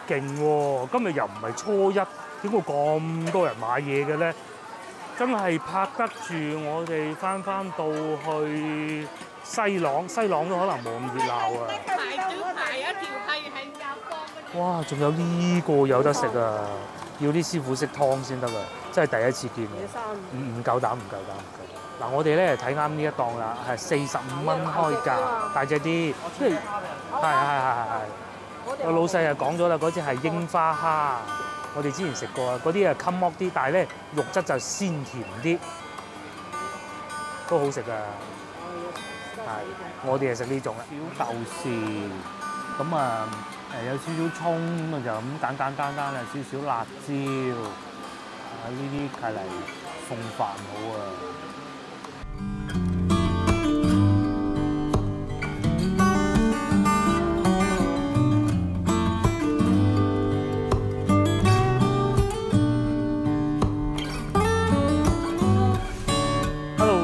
勁喎！今日又唔係初一，點會咁多人買嘢嘅咧？真係拍得住我哋翻到去西朗，西朗都可能冇咁熱鬧啊！排一條係廿方。哇！仲有呢個有得食啊！要啲師傅識湯先得啊！真係第一次見啊！唔夠膽。嗱，我哋咧睇啱呢一檔啦，係45蚊開價，大隻啲，即係係。個老細就講咗啦，嗰隻係櫻花蝦，我哋之前食過啊，嗰啲啊襟剝啲，但係咧肉質就鮮甜啲，都好食噶。係，我哋係食呢種啊。小豆豉，咁啊有少少葱咁啊，就咁簡單啦，少少辣椒，呢啲係嚟送飯好啊。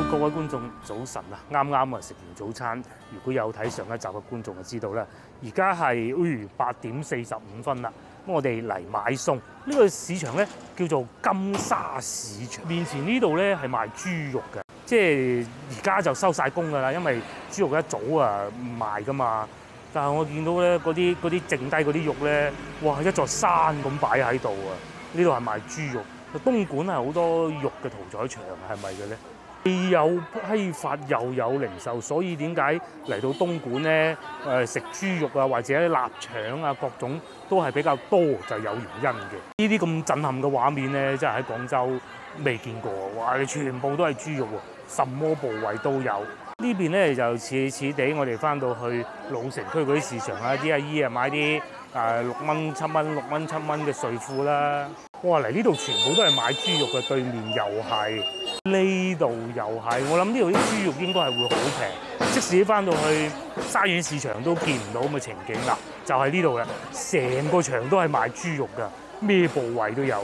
各位觀眾早晨啊！啱啱啊食完早餐，如果有睇上一集嘅觀眾就知道啦。而家係8點45分啦，咁我哋嚟買餸。呢個市場咧叫做金沙市場，面前呢度咧係賣豬肉嘅，即係而家就收晒工㗎啦，因為豬肉一早啊唔賣㗎嘛。但係我見到咧嗰啲剩低嗰啲肉咧，哇一座山咁擺喺度啊！呢度係賣豬肉，東莞係好多肉嘅屠宰場，係咪嘅咧？既有批發又有零售，所以點解嚟到東莞咧？食豬肉啊，或者臘腸啊，各種都係比較多，就有原因嘅。呢啲咁震撼嘅畫面咧，真係喺廣州未見過。哇！全部都係豬肉喎，什麼部位都有。呢邊咧就似地，我哋翻到去老城區嗰啲市場啊，啲阿姨啊買啲6蚊、7蚊、6蚊、7蚊嘅睡褲啦。哇！嚟呢度全部都係買豬肉嘅，對面又係。呢度又係，我諗呢度啲豬肉應該係會好平，即使翻到去沙縣市場都見唔到咁嘅情景啦。就係呢度啦，成個場都係賣豬肉㗎，咩部位都有。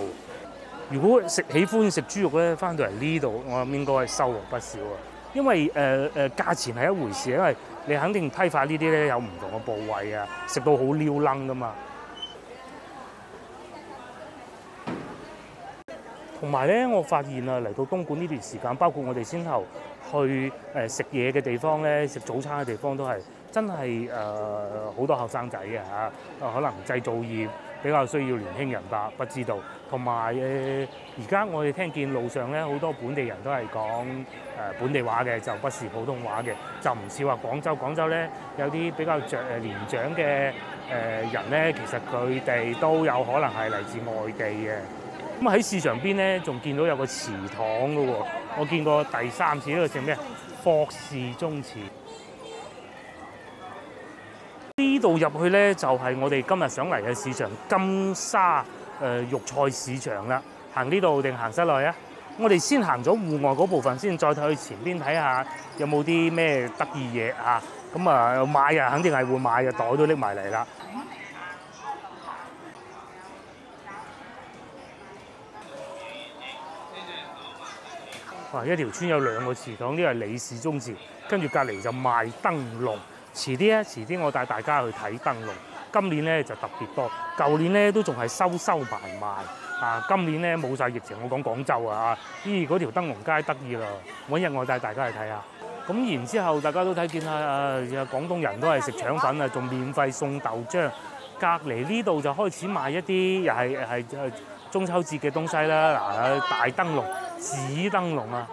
如果喜歡食豬肉咧，翻到嚟呢度，我諗應該係收穫不少啊。因為價錢係一回事，因為你肯定批發呢啲咧有唔同嘅部位啊，食到好撩楞㗎嘛。同埋咧，我發現啊，嚟到東莞呢段時間，包括我哋先頭去食嘢嘅地方咧，食早餐嘅地方都係真係好多後生仔嘅嚇，可能製造業比較需要年輕人吧，不知道。同埋而家我哋聽見路上咧好多本地人都係講本地話嘅，就不是普通話嘅，就唔似話廣州。廣州咧有啲比較年長嘅人咧，其實佢哋都有可能係嚟自外地嘅。咁喺市場邊咧，仲見到有個祠堂嘅喎，我見過第3次，呢個叫咩？霍氏宗祠。呢度入去咧，就係我哋今日想嚟嘅市場金沙肉菜市場啦。行呢度定行室內啊？我哋先行咗戶外嗰部分先，再去前邊睇下有冇啲咩得意嘢啊！咁啊買啊，肯定係會買嘅，袋都拎埋嚟啦。哇！一條村有2個祠堂，呢個係李氏宗祠，跟住隔離就賣燈籠。遲啲我帶大家去睇燈籠。今年咧就特別多，舊年咧都仲係收埋賣啊！今年咧冇晒疫情，我講廣州啊，嗰條燈籠街得意啦，揾日我帶大家去睇下。咁然之後大家都睇見廣東人都係食腸粉啊，仲免費送豆漿。隔離呢度就開始賣一啲又係中秋節嘅東西啦，大燈籠、紙燈籠啊，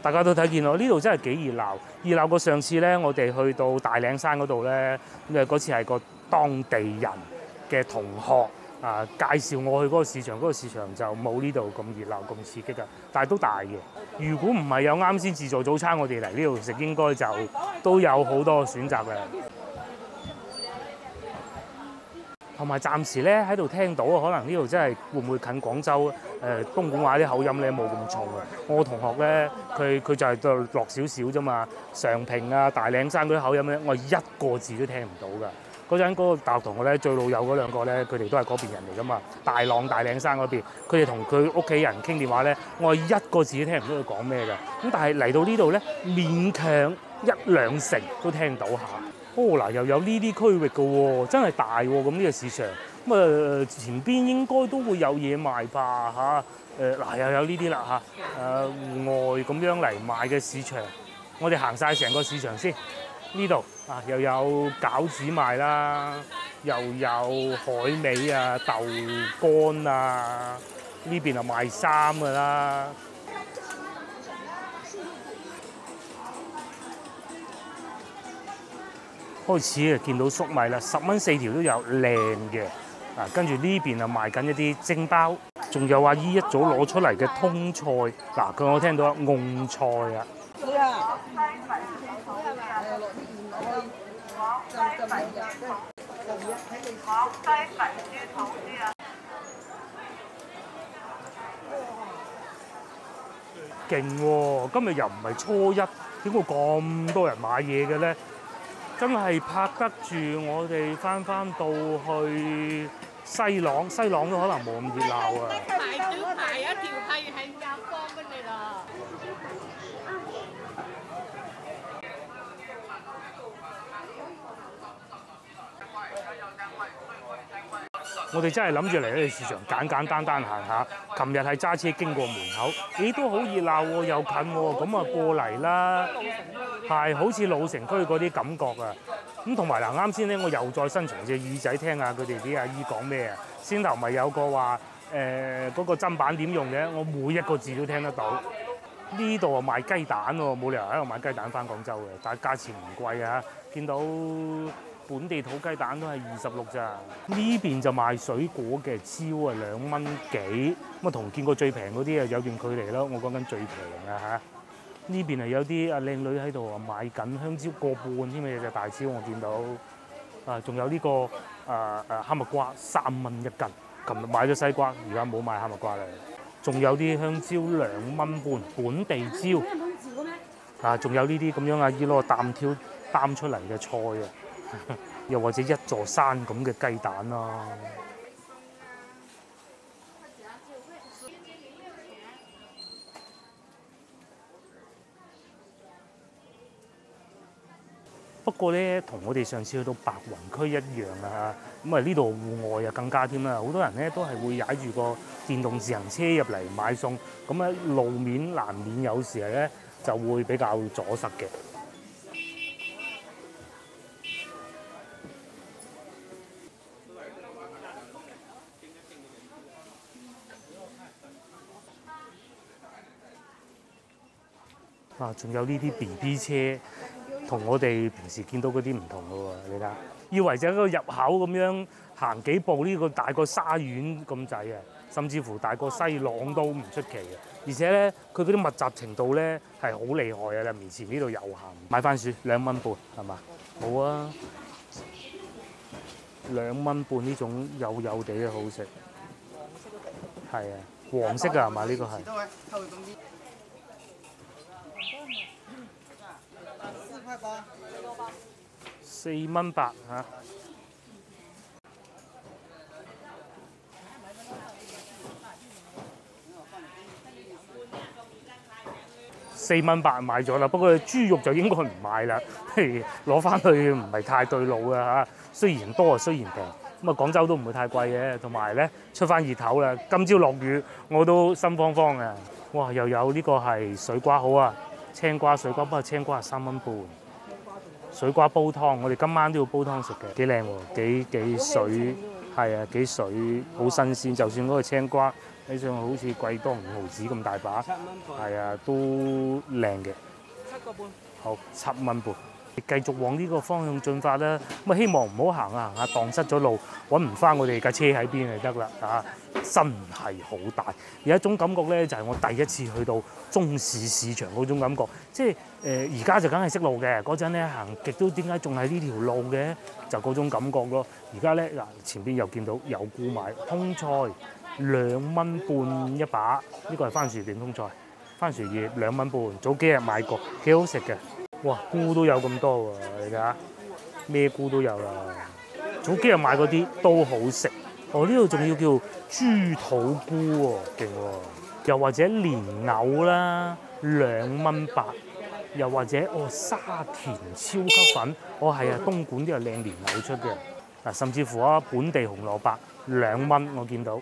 大家都睇見咯。呢度真係幾熱鬧過上次咧，我哋去到大嶺山嗰度咧，嗰次係個當地人嘅同學介紹我去嗰個市場，嗰個市場就冇呢度咁熱鬧咁刺激㗎，但係都大嘅。如果唔係有啱先自助早餐，我哋嚟呢度食應該就都有好多選擇嘅。同埋暫時咧喺度聽到，可能呢度真係會唔會近廣州東莞話啲口音咧冇咁重啊！我同學咧佢就係落少少啫嘛，常平啊、大嶺山嗰啲口音咧，我一個字都聽唔到㗎。嗰陣嗰個大學同學咧最老友嗰2個咧，佢哋都係嗰邊人嚟㗎嘛，大朗、大嶺山嗰邊，佢哋同佢屋企人傾電話咧，我係一個字都聽唔到佢講咩㗎。咁但係嚟到呢度咧，勉強1、2成都聽到下。嗱，又有呢啲區域嘅喎，真係大喎！咁呢個市場，咁咁前邊應該都會有嘢賣吧嚇。嗱又有呢啲啦嚇。戶外咁樣嚟賣嘅市場，我哋行晒成個市場先。呢度啊又有餃子賣啦，又有海味啊、豆乾啊，呢邊就賣衫㗎啦。開始見到粟米啦，10蚊4條都有，靚嘅。跟住呢邊賣緊一啲蒸包，仲有阿姨一早攞出嚟嘅通菜。我聽到蕹菜啊。勁喎！今日又唔係初一，點會咁多人買嘢嘅咧？真係拍得住我哋翻到去西朗都可能冇咁熱鬧啊！排一條係入幫俾你啦。我哋真係諗住嚟呢個市場簡單行下。琴日係揸車經過門口，咦都好熱鬧喎，又近喎，咁啊過嚟啦。係好似老城區嗰啲感覺啊！咁同埋啱先咧，我又再伸長隻耳仔聽下佢哋啲阿姨講咩啊！先頭咪有個話嗰個砧板點用嘅，我每一個字都聽得到。呢度啊賣雞蛋喎，冇理由喺度買雞蛋翻廣州嘅，但係價錢唔貴啊！見到本地土雞蛋都係26咋。呢邊就賣水果嘅，蕉啊2蚊幾，咁同見過最平嗰啲啊有段距離咯。我講緊最平啊嚇。呢邊係有啲靚女喺度啊賣緊香蕉1個半添嘅，有隻大蕉我見到。仲有呢個哈密瓜3蚊1斤。琴日買咗西瓜，而家冇買哈密瓜啦。仲有啲香蕉2蚊半，本地蕉。仲有呢啲咁樣阿姨攞個擔挑擔出嚟嘅菜啊，又或者一座山咁嘅雞蛋啦。不過咧，同我哋上次去到白雲區一樣啊，咁呢度戶外啊更加添啦，好多人咧都係會踩住個電動自行車入嚟買餸，咁路面難免有時咧就會比較阻塞嘅。仲有呢啲 BB 車。同我哋平時見到嗰啲唔同嘅喎，你睇下，以為就喺個入口咁樣行幾步，呢個大過沙縣咁滯啊，甚至乎大過西朗都唔出奇嘅。而且咧，佢嗰啲密集程度咧係好厲害啊！你面前呢度有限，買番薯2蚊半係嘛？好啊，2蚊半呢種幼地嘅好食。係啊，黃色㗎係嘛？呢個係。4蚊8嚇。4蚊8買咗啦，不過豬肉就應該唔買啦，攞翻去唔係太對路啊嚇。雖然多啊，雖然平，咁廣州都唔會太貴嘅，同埋咧出翻熱頭啦。今朝落雨我都心慌慌啊！哇，又有呢個係水瓜好啊，青瓜水瓜，不過青瓜係3蚊半。水瓜煲湯，我哋今晚都要煲湯食嘅，幾靚喎，幾水，係啊，幾水，好新鮮。就算嗰個青瓜睇上去好似貴多5毫子咁大把，係啊，都靚嘅。7個半。好，7蚊半。繼續往呢個方向進發啦。咁希望唔好行下蕩失咗路，揾唔翻我哋架車喺邊就得啦嚇。真係好大，有一種感覺咧，就係我第一次去到中市市場嗰種感覺，即係而家就梗係識路嘅，嗰陣咧行極都點解仲係呢條路嘅，就嗰種感覺咯。而家咧前邊又見到有菇賣，通菜2蚊半一把，呢個係番薯段通菜，番薯葉2蚊半，早幾日買過，幾好食嘅。哇，菇都有咁多喎，你睇下咩菇都有啦。早幾日買嗰啲都好食。呢度仲要叫豬肚菇喎，勁喎！又或者蓮藕啦，2蚊8，又或者沙田超級粉，係啊，東莞都有靚蓮藕出嘅。甚至乎本地紅蘿蔔2蚊，我見到。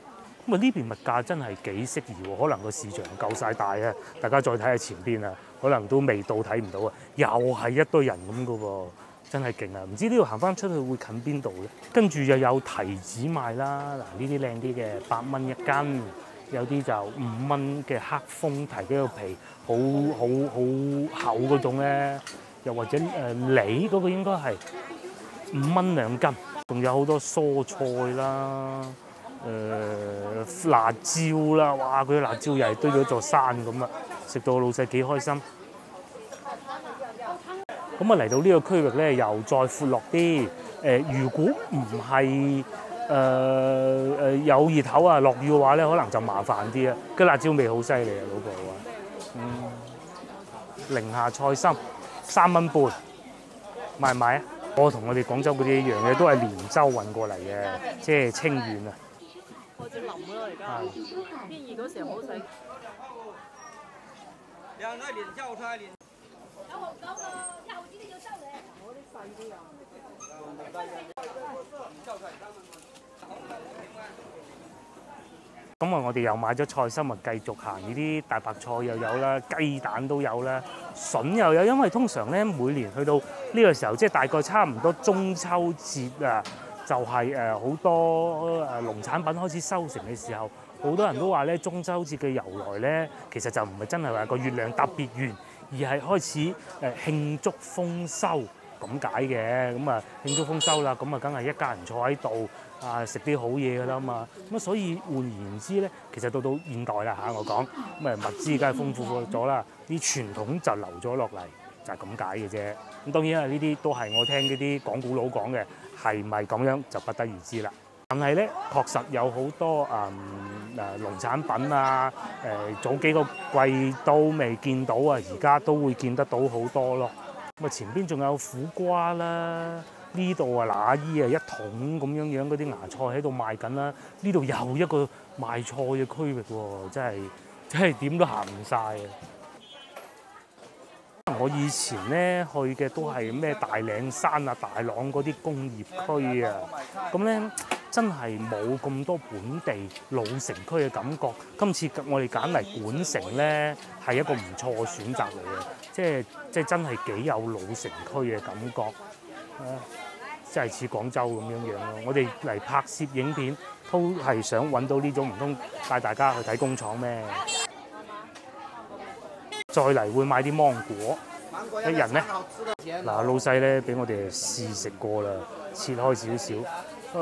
咁啊呢邊物價真係幾適宜喎，可能個市場夠晒大啊！大家再睇下前邊啊，可能都未到睇唔到啊，又係一堆人咁噶喎，真係勁啊！唔知呢度行翻出去會近邊度咧？跟住又有提子賣啦，嗱呢啲靚啲嘅8蚊一斤，有啲就5蚊嘅黑蜂提嗰個皮，好厚嗰種咧，又或者梨嗰個應該係5蚊2斤，仲有好多蔬菜啦。辣椒啦，哇！嗰啲辣椒又係堆咗座山咁啊，食到老細幾開心。咁啊嚟到呢個區域咧，又再闊落啲。如果唔係有熱頭啊、落雨嘅話咧，可能就麻煩啲啊。個辣椒味好犀利啊，老婆話。寧夏菜心3蚊半，買唔買啊？我同我哋廣州嗰啲一樣嘅，都係連州運過嚟嘅，即係清遠啊。開始淋咯而家，天熱嗰時候好使。兩個連教菜連。有紅豆咯，一毫子都要收你。我啲細都有。咁啊，我哋又買咗菜心啊，繼續行呢啲大白菜又有啦，雞蛋都有啦，筍又有，因為通常咧每年去到呢個時候，即係大概差唔多中秋節啊。就係好多農產品開始收成嘅時候，好多人都話咧中秋節嘅由來咧，其實就唔係真係話個月亮特別圓，而係開始慶祝豐收咁解嘅。咁啊慶祝豐收啦，咁啊梗係一家人坐喺度啊食啲好嘢㗎啦嘛。咁啊所以換言之咧，其實到現代啦嚇，我講咁啊物資梗係豐富咗啦，啲傳統就留咗落嚟，就係咁解嘅啫。咁當然啊，呢啲都係我聽嗰啲講古佬講嘅。係咪咁樣就不得而知啦。但係咧，確實有好多農產品啊，早幾個季都未見到啊，而家都會見得到好多咯。咁啊，前邊仲有苦瓜啦，呢度啊那依啊一桶咁樣嗰啲芽菜喺度賣緊啦。呢度又一個賣菜嘅區域喎，真係點都行唔晒啊！我以前咧去嘅都係咩大嶺山啊、大朗嗰啲工業區啊，咁咧真係冇咁多本地老城區嘅感覺。今次我哋揀嚟莞城咧係一個唔錯嘅選擇嚟嘅，即係真係幾有老城區嘅感覺，即係似廣州咁樣咯。我哋嚟拍攝影片都係想揾到呢種，唔通帶大家去睇工廠咩？再嚟會買啲芒果，一人咧嗱老細咧俾我哋試食過啦，切開少少。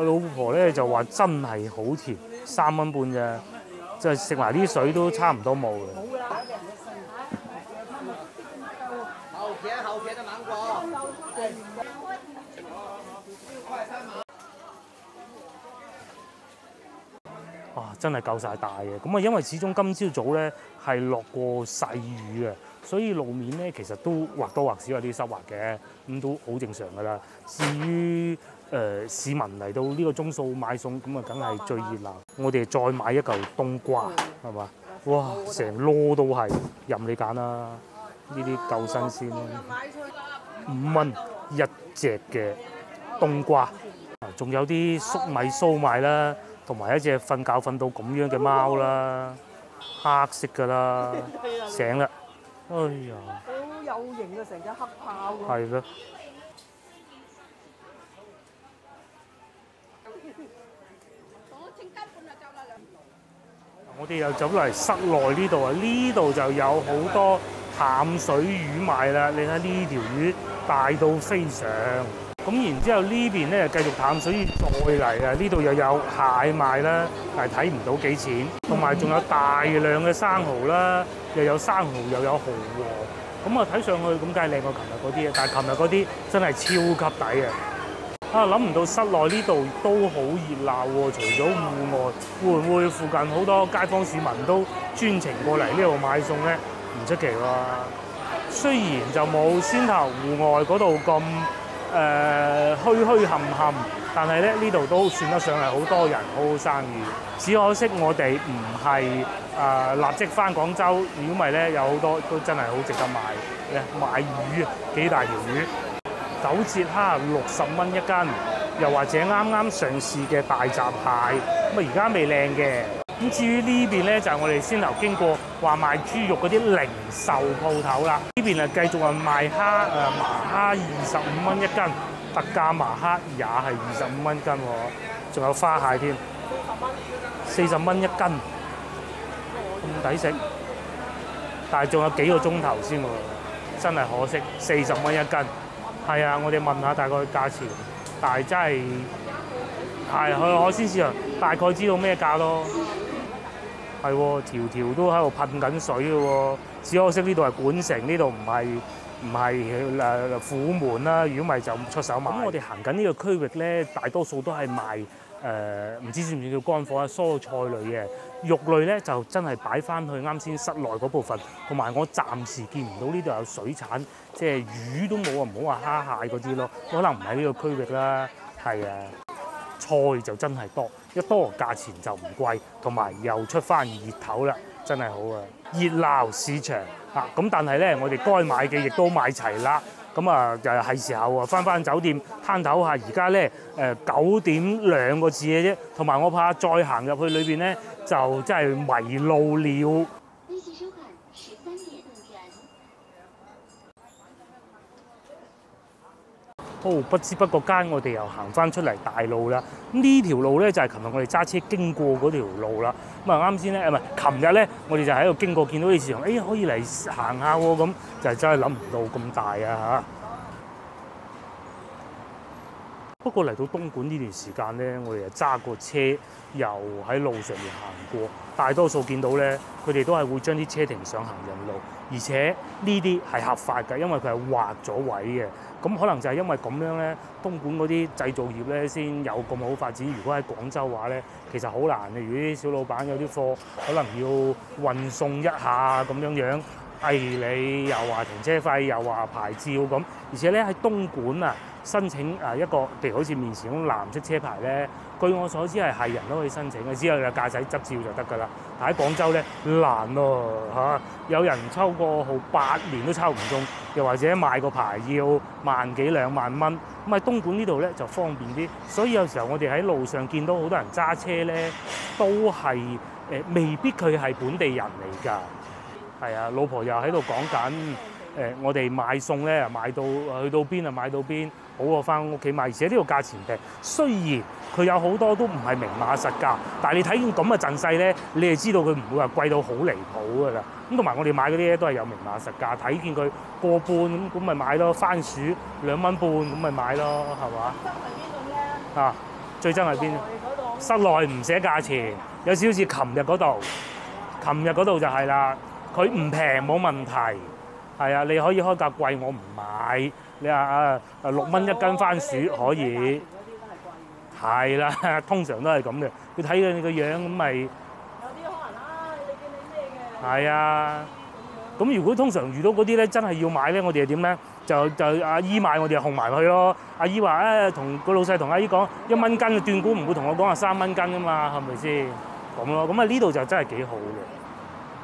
老婆咧就話真係好甜，3蚊半咋，即係食埋啲水都差唔多冇嘅。好甜的芒果。哇！真係夠晒大嘅，咁啊，因為始終今朝早咧係落過細雨啊，所以路面咧其實都或多或少有啲濕滑嘅，咁都好正常㗎啦。至於市民嚟到呢個鐘數買餸，咁啊梗係最熱鬧。我哋再買一嚿冬瓜，係嘛？哇！成籮都係，任你揀啦，呢啲夠新鮮啦。5蚊一隻嘅冬瓜，仲有啲粟米酥賣啦。同埋一隻瞓覺瞓到咁樣嘅貓啦，黑色㗎啦，醒啦，哎呀！好有型啊，成隻黑豹喎。係咯。我哋又走嚟室內呢度啊，呢度就有好多淡水魚賣啦。你睇呢條魚大到飛上。咁然之後呢邊咧繼續淡水魚再嚟啊！呢度又有蟹賣啦，但係睇唔到幾錢。同埋仲有大量嘅生蠔啦，又有生蠔又有蠔喎。咁啊睇上去咁梗係靚過琴日嗰啲啊，但係琴日嗰啲真係超級抵啊！諗唔到室內呢度都好熱鬧喎，除咗戶外，會唔會附近好多街坊市民都專程過嚟呢度買餸咧？唔出奇喎。雖然就冇先頭戶外嗰度咁墟墟冚冚，但係咧呢度都算得上係好多人，好好生意。只可惜我哋唔係立即翻廣州，如果唔係咧有好多都真係好值得買嘅。買魚啊，幾大條魚，9節蝦60蚊一斤，又或者啱啱上市嘅大閘蟹，咁而家未靚嘅。咁至於呢邊咧就係我哋先頭經過話賣豬肉嗰啲零售鋪頭啦，呢邊繼續賣蝦，麻蝦25蚊一斤，特價麻蝦也係25蚊一斤喎，仲有花蟹添，40蚊一斤，咁抵食。但係仲有幾個鐘頭先喎，真係可惜，40蚊一斤。係啊，我哋問下大概價錢，但係真係係去海鮮市場大概知道咩價咯。係喎，條條都喺度噴緊水嘅喎，只可惜呢度係管城，呢度唔係虎門啦。如果唔係就出手賣。咁我哋行緊呢個區域咧，大多數都係賣唔知算唔算叫乾貨啊，蔬菜類嘅。肉類咧就真係擺翻去啱先室內嗰部分，同埋我暫時見唔到呢度有水產，即係魚都冇啊，唔好話蝦蟹嗰啲咯，可能唔喺呢個區域啦。係啊，菜就真係多，一多價錢就唔貴，同埋又出翻熱頭啦，真係好啊！熱鬧市場啊，咁但係咧，我哋該買嘅亦都買齊啦。咁啊，就係時候啊，翻酒店攤唞下。而家咧9點2個字嘅啫，同埋我怕再行入去裏邊咧，就真係迷路了。不知不覺間，我哋又行翻出嚟大路啦。呢條路咧就係琴日我哋揸車經過嗰條路啦。咁啊啱先咧，唔係琴日咧，我哋就喺度經過，見到啲市場，可以嚟行下喎。咁就真係諗唔到咁大啊嚇！不過嚟到東莞呢段時間咧，我哋就揸過車，又喺路上面行過，大多數見到咧，佢哋都係會將啲車停上行人路，而且呢啲係合法嘅，因為佢係劃咗位嘅。咁可能就係因為咁樣咧，東莞嗰啲製造業咧先有咁好發展。如果喺廣州話咧，其實好難嘅。如果啲小老闆有啲貨，可能要運送一下咁樣，你又話停車費，又話牌照咁，而且咧喺東莞啊，申請一個，譬如好似面前嗰藍色車牌咧，據我所知係人都可以申請嘅，只有駕駛執照就得㗎啦。但喺廣州咧難喎嚇，有人抽個號8年都抽唔中，又或者買個牌要萬幾2萬蚊。咁喺東莞呢度咧就方便啲，所以有時候我哋喺路上見到好多人揸車咧，都係未必佢係本地人嚟㗎。係啊，老婆又喺度講緊我哋買餸咧，買到去到邊啊，買到邊，好過翻屋企買。而且呢個價錢平，雖然佢有好多都唔係明碼實價，但係你睇見咁嘅陣勢咧，你係知道佢唔會話貴到好離譜㗎啦。咁同埋我哋買嗰啲咧都係有明碼實價，睇見佢個半咁咪買咯。番薯2蚊半咁咪買咯，係嘛？啊，最憎係邊？室內唔寫價錢，有少少似琴日嗰度。琴日嗰度就係啦。佢唔平冇問題，係啊，你可以開價貴，我唔買。你話6蚊一斤番薯可以，係啦，通常都係咁嘅。佢睇佢你個樣咁咪有啲可能啦，你見你咩嘅？係啊，咁如果通常遇到嗰啲咧，真係要買咧，我哋係點咧？就阿姨買，我哋就控埋佢咯。阿姨話同個老細同阿姨講1蚊斤，斷估唔會同我講話3蚊斤㗎嘛，係咪先？咁咯，咁啊呢度就真係幾好嘅。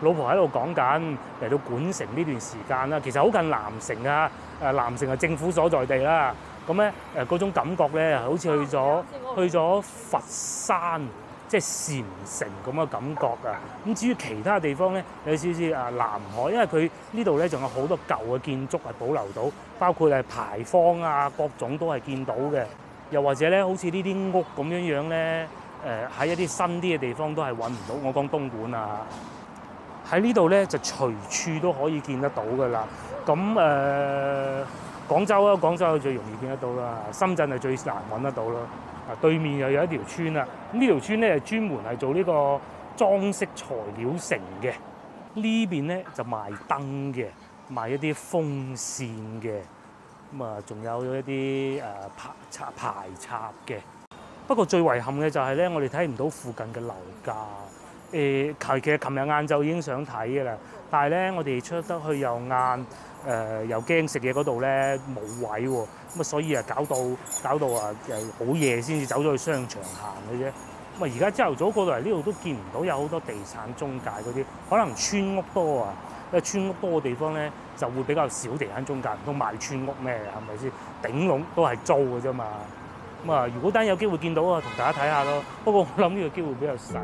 老婆喺度講緊嚟到莞城呢段時間啦，其實好近南城啊，南城係政府所在地啦。咁咧嗰種感覺咧，好似去咗佛山，即係禪城咁嘅感覺啊。咁至於其他地方咧，有少少南海，因為佢呢度咧仲有好多舊嘅建築係保留到，包括牌坊啊，各種都係見到嘅。又或者咧，好似呢啲屋咁樣咧，喺一啲新啲嘅地方都係揾唔到。我講東莞啊。喺呢度咧就隨處都可以見得到㗎啦。咁廣州最容易見得到啦，深圳係最難揾得到咯。對面又有一條村啦。咁呢條村咧係專門係做呢個裝飾材料城嘅。呢邊咧就賣燈嘅，賣一啲風扇嘅。咁啊，仲有一啲排插嘅。不過最遺憾嘅就係咧，我哋睇唔到附近嘅樓價。其實琴日晏晝已經想睇嘅啦，但係咧我哋出得去又晏，又驚食嘢嗰度咧冇位喎，咁啊所以啊搞到好夜先至走咗去商場行嘅啫。咁啊而家朝頭早過到嚟呢度都見唔到有好多地產中介嗰啲，可能村屋多啊，因為村屋多嘅地方咧就會比較少地產中介，唔通賣村屋咩？係咪先？頂籠都係租嘅啫嘛。咁啊，如果單有機會見到啊，同大家睇下咯。不過我諗呢個機會比較細。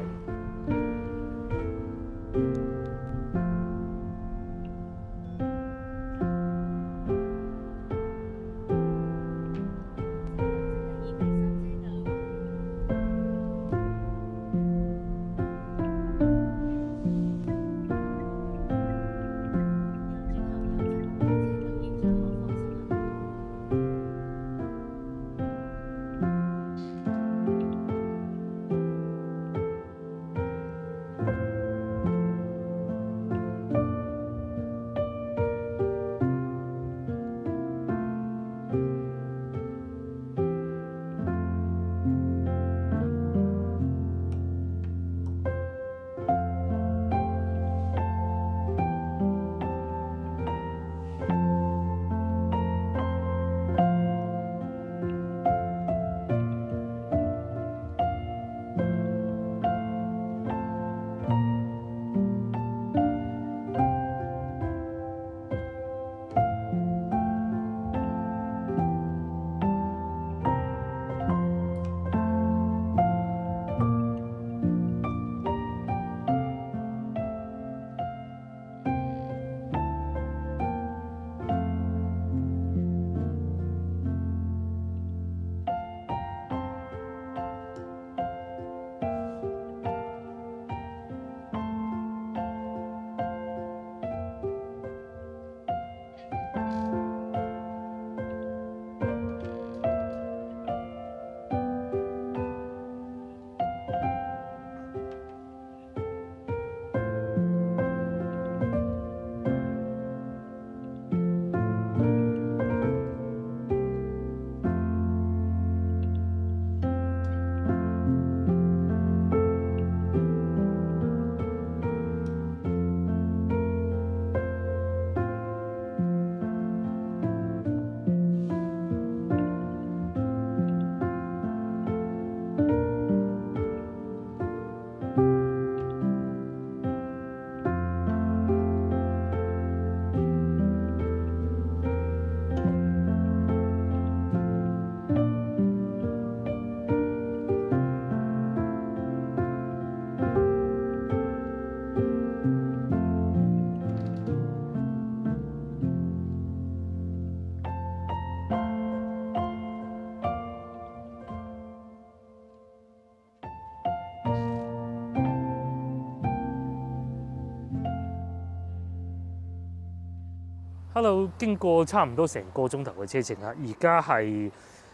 Hello， 經過差唔多成個鐘頭嘅車程啦，而家係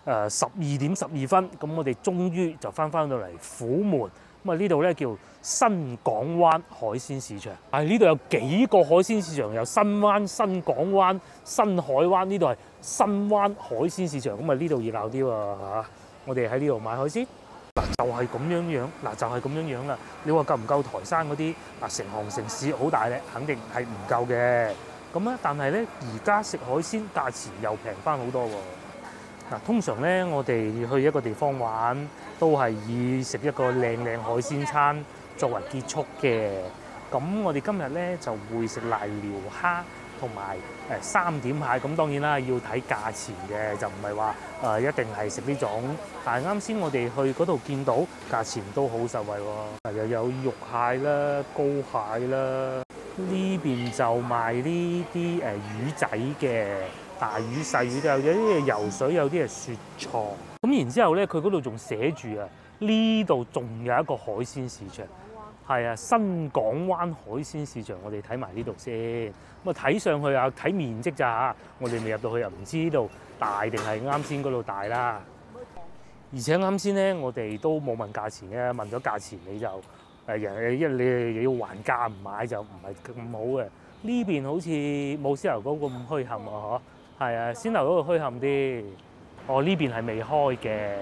12:12，咁我哋終於就翻到嚟虎門。咁啊呢度咧叫新港灣海鮮市場。呢度有幾個海鮮市場，有新灣、新港灣、新海灣，呢度係新灣海鮮市場。咁啊呢度熱鬧啲喎嚇，我哋喺呢度買海鮮。就係咁樣啦。你話夠唔夠台山嗰啲成行成市好大咧？肯定係唔夠嘅。咁啊，但係咧，而家食海鮮價錢又平翻好多喎。通常咧，我哋去一個地方玩，都係以食一個靚海鮮餐作為結束嘅。咁我哋今日咧就會食瀨尿蝦同埋3點蟹。咁當然啦，要睇價錢嘅，就唔係話一定係食呢種。但係啱先我哋去嗰度見到價錢都好實惠喎，又有肉蟹啦、膏蟹啦。呢邊就賣呢啲魚仔嘅，大魚細魚都有，有啲係游水，有啲係雪藏。咁然之後咧，佢嗰度仲寫住啊，呢度仲有一個海鮮市場，係啊，新港灣海鮮市場。我哋睇埋呢度先。咁啊睇上去啊，睇面積咋嚇，我哋未入到去啊，唔知呢度大定係啱先嗰度大啦。而且啱先咧，我哋都冇問價錢嘅，問咗價錢你就。你要還價唔買就唔係咁好嘅。呢邊好似冇獅頭嗰咁墟冚啊，嗬，係啊，獅頭嗰個墟冚啲。哦，呢邊係未開嘅，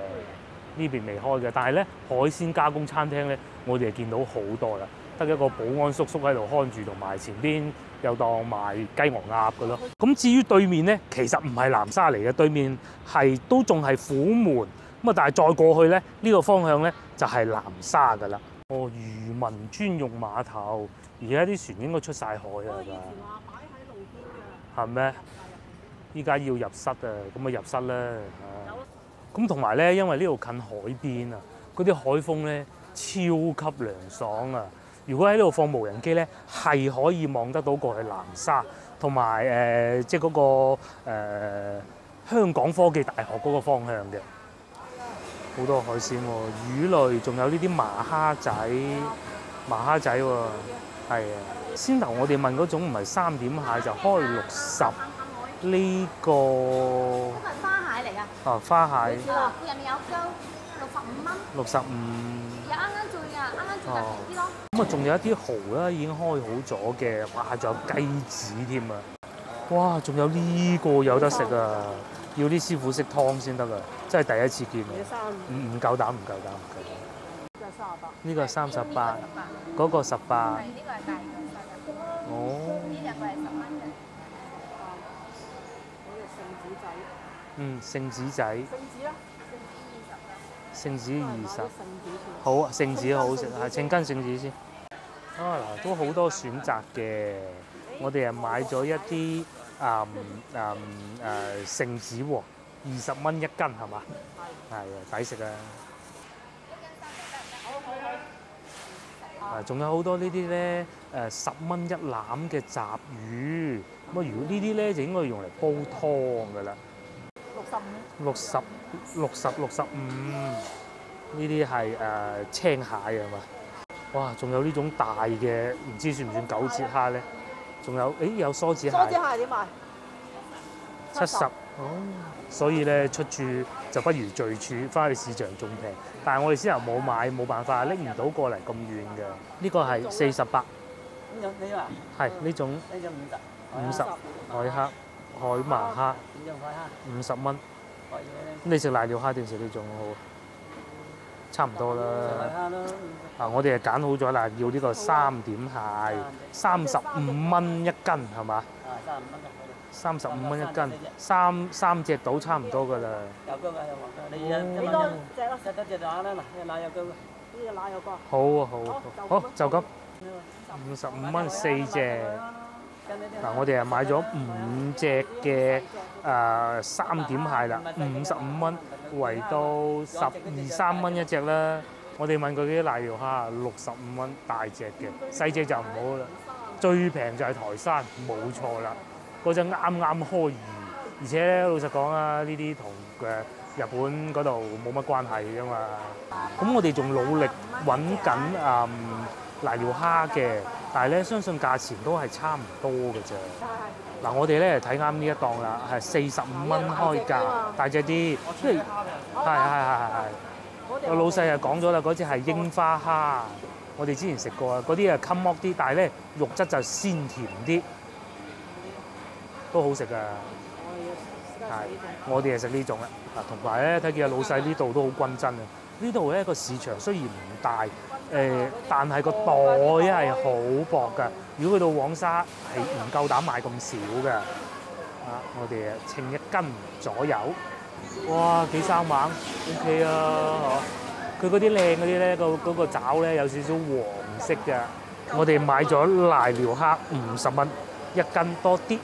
呢邊未開嘅。但係咧，海鮮加工餐廳咧，我哋見到好多啦，得一個保安叔叔喺度看住，同埋前邊有檔賣雞鵝鴨嘅咯。咁至於對面咧，其實唔係南沙嚟嘅，對面都仲係虎門咁啊。但係再過去咧，呢個方向咧就係南沙㗎啦。哦，漁民專用碼頭，而家啲船應該出晒海啊！以前話擺喺路邊㗎。係咩？依家要入室啊，咁啊入室啦。咁同埋咧，因為呢度近海邊啊，嗰啲海風咧超級涼爽啊！如果喺呢度放無人機咧，係可以望得到過去南沙，同埋即係嗰個香港科技大學嗰個方向嘅。好多海鮮喎，魚類，仲有呢啲麻蝦仔喎，係啊。先頭我哋問嗰種唔係3點蟹就開60，呢個係花蟹嚟㗎。啊花蟹佢入面有薑，65蚊。 65。又啱啱最啊，啱啱最就平啲咯。咁啊，仲有一啲蠔啦，已經開好咗嘅，哇！仲有雞子添啊！哇！仲有呢個有得食啊！要啲師傅識劏先得啊！真係第一次見啊！唔夠膽。呢個38，嗰個18。係呢個係大嘅，30。哦。呢兩個係10蚊嘅。聖子仔。聖子20。好啊，聖子好食，係請跟聖子先。啊嗱，都好多選擇嘅。我哋係買咗一啲聖子喎，20蚊1斤係嘛？係啊，抵食啊！啊，仲有好多呢啲咧10蚊一籃嘅雜魚，咁啊，如果呢啲咧就應該用嚟煲湯㗎啦。65，呢啲係青蟹係嘛？哇！仲有呢種大嘅，唔知算唔算9節蝦咧？仲有，有梭子蟹。梭子蟹點賣？70。哦。所以咧出處就不如聚處，翻去市場仲平。但係我哋先頭冇買，冇辦法拎唔到過嚟咁遠嘅。呢個係48。你話係呢種呢種50海蝦、海麻蝦點樣海蝦50蚊。可以你食瀨尿蝦定食呢種好？差唔多啦。海蝦咯。啊，我哋係揀好咗啦，要呢個3點蟹，35蚊1斤係嘛？35蚊1斤，三隻到差唔多㗎啦。有薑啊，有黃薑。你幾多隻咯？一隻乸啦，嗱，奶有薑。呢個奶有薑。好，就咁。55蚊4隻。嗱，我哋係買咗5隻嘅3點蟹啦，55蚊，圍到12、3蚊一隻啦。我哋問佢啲瀨尿蝦65蚊大隻嘅，細隻就唔好啦。最平就係台山，冇錯啦。嗰陣啱啱開漁，而且咧老實講啊，呢啲同日本嗰度冇乜關係㗎嘛。咁我哋仲努力揾緊瀨尿蝦嘅，但係咧相信價錢都係差唔多嘅啫。嗱，我哋咧睇啱呢一檔啦，係45蚊開價，大隻啲，即係係。個老細係講咗啦，嗰隻係櫻花蝦，我哋之前食過啊，嗰啲係襟剝啲，但係咧肉質就鮮甜啲，都好食噶。係，我哋係食呢種啦。嗱，同埋咧睇見阿老細呢度都好均真啊。呢度咧個市場雖然唔大，但係個袋係好薄㗎。如果去到黃沙係唔夠膽買咁少㗎。啊，我哋稱1斤左右。哇，幾生猛 ，OK 啊，佢嗰啲靚嗰啲咧，嗰個爪咧有少少黃色嘅。我哋買咗瀨尿蝦50蚊1斤多啲。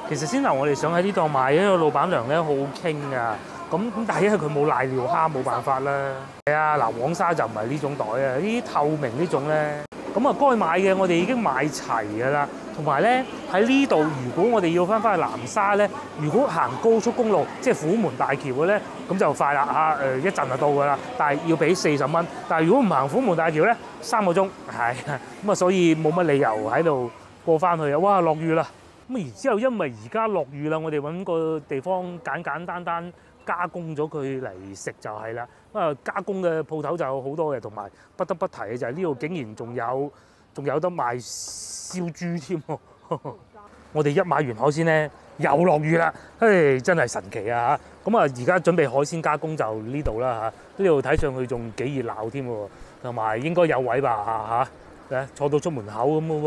其實先頭我哋想喺呢檔買，因為老闆娘咧好好傾㗎。咁但係因為佢冇瀨尿蝦，冇辦法啦。係啊，嗱，黃沙就唔係呢種袋啊，呢啲透明呢種咧。咁啊，該買嘅我哋已經買齊㗎啦。同埋咧喺呢度，如果我哋要翻去南沙咧，如果行高速公路，即係虎門大橋嘅咧，咁就快啦嚇，一陣就到㗎啦。但係要俾40蚊。但係如果唔行虎門大橋咧，3個鐘，係咁啊，所以冇乜理由喺度過翻去啊。哇，落雨啦！咁然之後，因為而家落雨啦，我哋揾個地方簡單加工咗佢嚟食就係啦。加工嘅鋪頭就有好多嘅，同埋不得不提嘅就係呢度竟然仲有得賣燒豬添喎！我哋一買完海鮮咧，又落雨啦，真係神奇啊嚇！咁啊，而家準備海鮮加工就呢度啦嚇，呢度睇上去仲幾熱鬧添喎，同埋應該有位吧嚇，坐到出門口咁嘅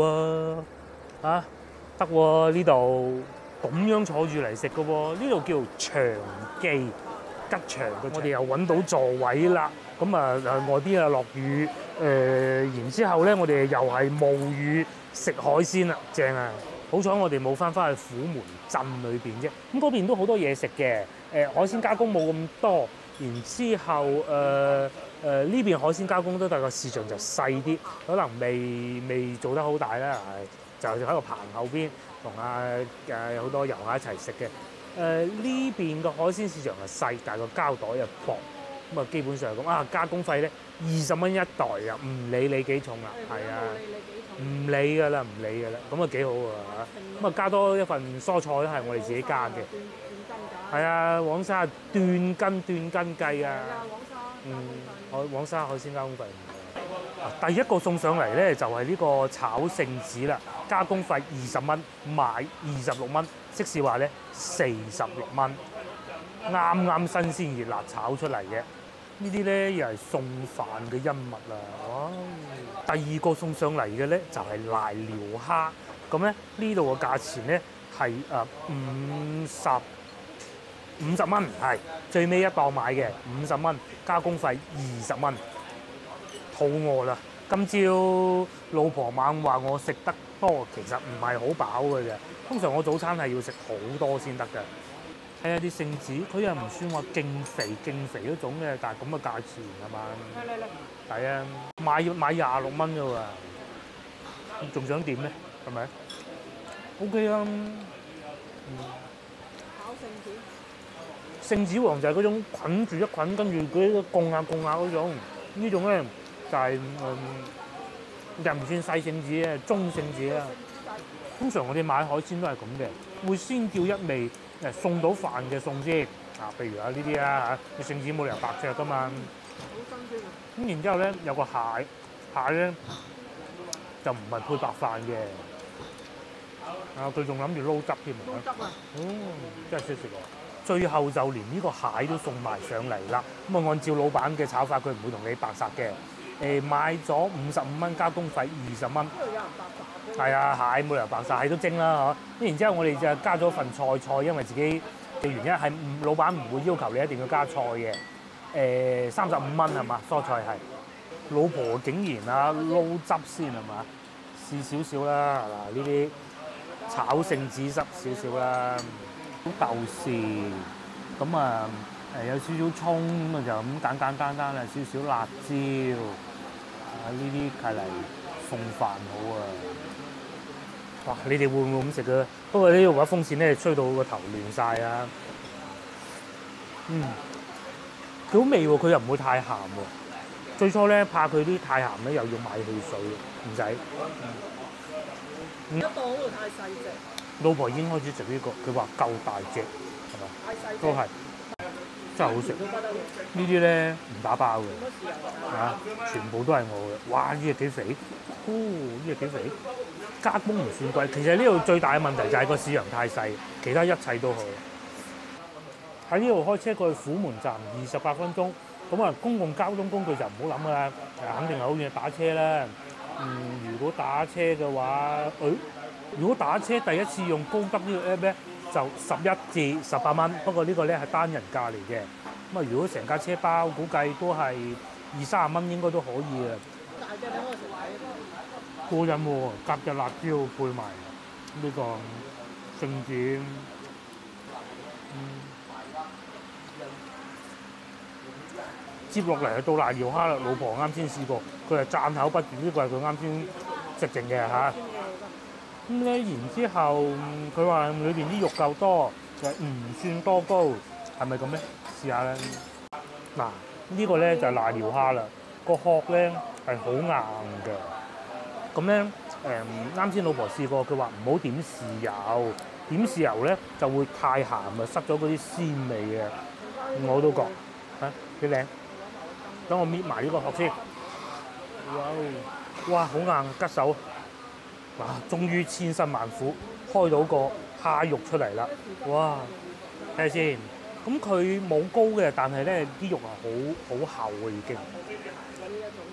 喎，得喎，呢度咁樣坐住嚟食嘅喎，呢度叫長記吉祥嘅，我哋又揾到座位啦。咁啊外邊啊落雨，然之後咧我哋又係冒雨食海鮮啦，正啊，好彩我哋冇翻去虎門鎮裏邊啫。咁嗰邊都好多嘢食嘅，海鮮加工冇咁多。然之後呢邊海鮮加工都，但個市場就細啲，可能未做得好大啦。就喺個棚後邊同好多遊客一齊食嘅。呢邊個海鮮市場係細，但係個膠袋又薄。咁啊，基本上咁加工費咧20蚊一袋啊，唔理你幾重啦，係啊，唔理㗎啦，咁啊幾好啊嚇。咁啊加多一份蔬菜都係我哋自己加嘅。係啊，黃沙斷斤計啊。黃沙海鮮加工費。第一個送上嚟咧就係呢個炒聖子啦，加工費20蚊，賣26蚊，即是話咧46蚊，啱新鮮熱辣炒出嚟嘅。呢啲咧又係送飯嘅恩物啊！哇！第二個送上嚟嘅咧就係瀨尿蝦，咁咧呢度嘅價錢咧係50蚊，係最尾一檔買嘅50蚊，加工費20蚊。肚餓啦！今朝老婆猛話我食得多，其實唔係好飽嘅啫。通常我早餐係要食好多先得㗎。睇下啲聖子，佢又唔算話勁肥嗰種嘅，但係咁嘅價錢係嘛？抵啊！買26蚊啫喎，仲想點咧？係咪 ？OK 啊。炒聖子王就係嗰種捆住一捆，跟住嗰啲供下嗰種。呢種咧就係又唔算細聖子啊，中聖子啊。通常我哋買海鮮都係咁嘅，會先叫一味送到飯嘅餸先譬如呢啲啊嚇，聖子冇理由白灼噶嘛。好新鮮啊！咁然之後咧有個蟹咧就唔係配白飯嘅，佢仲諗住撈汁添啊！撈汁啊！真係識食喎！最後就連呢個蟹都送埋上嚟啦。咁啊，按照老闆嘅炒法，佢唔會同你白殺嘅。買咗55蚊，加工費20蚊。呢度有人白殺嘅。係啊，蟹冇理由白殺，蟹都蒸啦嗬。然之後我哋就加咗份菜，因為自己嘅原因係老闆唔會要求你一定要加菜嘅。35蚊係嘛？蔬菜係。老婆竟然撈汁先係嘛？試少少啦，嗱呢啲炒聖子汁少少啦。豆豉咁啊，有少少葱咁啊，就咁簡單啦，少少辣椒呢啲係嚟送飯好啊！哇，你哋會唔會咁食啊？不過呢度把風扇咧吹到個頭亂晒啊！幾好味喎，佢又唔會太鹹喎。最初咧怕佢啲太鹹咧，又要買汽水，唔使。一檔嗰度太細隻。老婆已經開始食呢個，佢話夠大隻，係咪？都係，真係好食。呢啲咧唔打包嘅，全部都係我嘅。哇！呢隻幾肥，呢隻幾肥，加工唔算貴。其實呢度最大嘅問題就係個市場太細，其他一切都好。喺呢度開車過去虎門站28分鐘，咁啊公共交通工具就唔好諗㗎啦，肯定係好遠打車啦。如果打車嘅話，如果打車第一次用高德呢個 app 咧，就11至18蚊。不過呢個咧係單人價嚟嘅。咁啊，如果成架車包，估計都係20-30蚊應該都可以啊。大隻等我食埋。過癮喎，夾隻辣椒配埋呢個聖子。接落嚟到瀨尿蝦啦，老婆啱先試過，佢係讚口不絕，呢個係佢啱先食剩嘅嚇。咁咧，然之後佢話裏邊啲肉夠多，就唔算多膏，係咪咁咧？試下咧。嗱，呢個咧就係瀨尿蝦啦，個殼咧係好硬嘅。咁咧啱先老婆試過，佢話唔好點豉油，點豉油咧就會太鹹啊，失咗嗰啲鮮味嘅。我都覺幾靚。等我搣埋呢個殼先。哇，好硬，吉手。哇！終於千辛萬苦開到個蝦肉出嚟啦！哇，睇下先。咁佢冇膏嘅，但係咧啲肉係好厚嘅已經。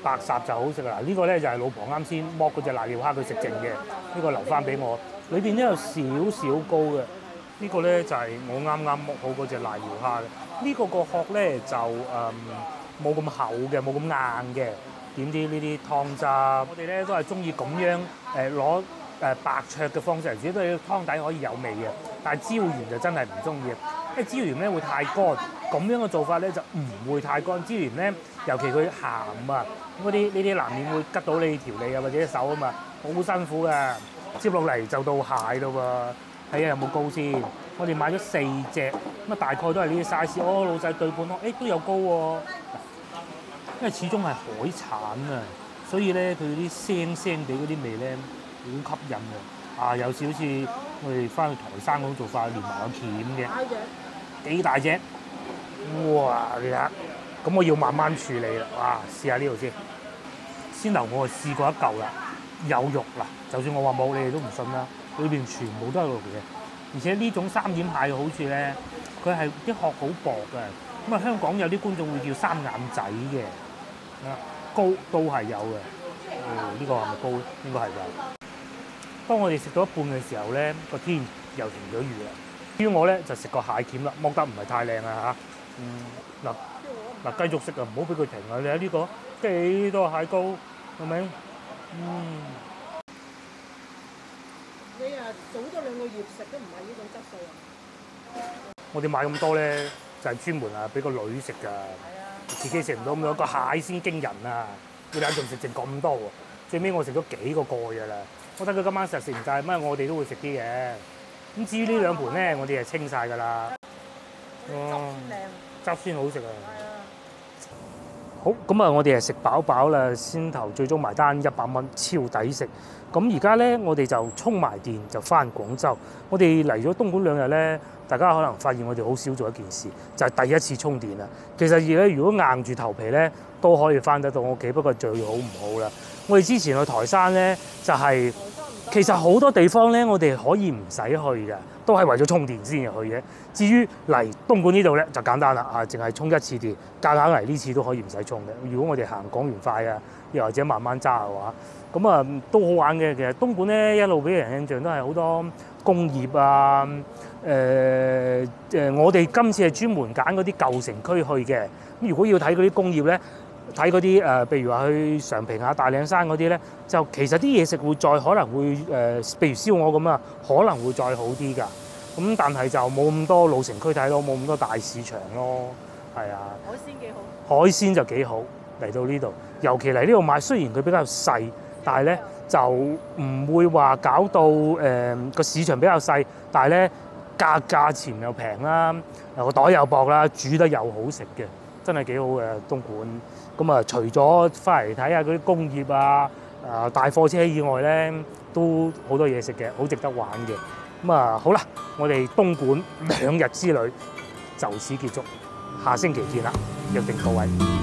白霎就好食啦！呢個咧就係老婆啱先剝嗰隻瀨尿蝦佢食剩嘅，呢個留翻俾我。裏邊都有少少膏嘅。呢個咧就係我啱剝好嗰隻瀨尿蝦嘅。呢個殼咧就冇咁厚嘅，冇咁硬嘅。點啲呢啲湯渣，我哋咧都係中意咁樣攞白灼嘅方式嚟煮，都係湯底可以有味嘅。但係椒鹽就真係唔中意，因為椒鹽咧會太乾。咁樣嘅做法咧就唔會太乾。椒鹽咧，尤其佢鹹啊，嗰啲呢啲難免會吉到你條脷啊或者隻手啊嘛，好辛苦㗎。接落嚟就到蟹咯喎，睇下有冇膏先。我哋買咗4隻，咁啊大概都係呢啲 size。哦，老細對半咯，都有膏喎。因為始終係海產啊，所以咧佢啲腥腥地嗰啲味咧好吸引啊！啊，有時好似我哋翻去台山嗰種做法，連埋個鉗嘅，幾大隻！哇！你睇，咁我要慢慢處理啦。哇！試下呢度先。先頭我試過一嚿啦，有肉啦。就算我話冇，你哋都唔信啦。裏邊全部都係肉嘅，而且呢種三點蟹嘅好處咧，佢係啲殼好薄嘅。咁啊，香港有啲觀眾會叫三眼仔嘅。膏都係有嘅，呢個係咪膏？應該係㗎。當我哋食到一半嘅時候咧，個天又停咗雨啦。至於我咧就食個蟹鉗啦，剝得唔係太靚啊嚇。嗱繼續食啊，唔好俾佢停啊！你睇呢個幾多蟹膏，係咪？你啊，早咗2個月食都唔係呢種質素啊！我哋買咁多咧，就係專門啊俾個女食㗎。自己食唔到咁多，個蟹先驚人啊！佢哋仲食剩咁多喎，最尾我食咗幾個蓋㗎啦。我睇佢今晚實食唔晒，乜我哋都會食啲嘅。咁至於呢2盤咧，我哋係清晒㗎啦。汁先好食啊！好，咁啊，我哋係食飽飽啦，先頭最終埋單100蚊，超抵食。咁而家咧，我哋就充埋電就翻廣州。我哋嚟咗東莞2日咧，大家可能發現我哋好少做一件事，就係第一次充電啦。其實而家如果硬住頭皮咧，都可以翻得到屋企，不過最好唔好啦。我哋之前去台山咧，就係其實好多地方咧，我哋可以唔使去嘅，都係為咗充電先入去嘅。至於嚟東莞呢度咧，就簡單啦，淨係充1次電，夾硬嚟呢次都可以唔使充嘅。如果我哋行廣園快啊，又或者慢慢揸嘅話，咁啊都好玩嘅。其實東莞咧一路俾人印象都係好多工業啊，我哋今次係專門揀嗰啲舊城區去嘅。咁如果要睇嗰啲工業咧，睇嗰啲譬如話去常平啊、大嶺山嗰啲咧，就其實啲嘢食會再可能會譬如燒鵝咁啊，可能會再好啲㗎。咁但係就冇咁多老城區睇咯，冇咁多大市場咯，係啊。海鮮幾好？海鮮就幾好嚟到呢度，尤其嚟呢度買，雖然佢比較細，但係咧就唔會話搞到個市場比較細，但係咧價錢又平啦，個袋又薄啦，煮得又好食嘅，真係幾好嘅東莞。咁啊，除咗翻嚟睇下嗰啲工業啊、大貨車以外咧，都好多嘢食嘅，好值得玩嘅。咁啊，好啦，我哋東莞2日之旅就此結束，下星期見啦，約定各位。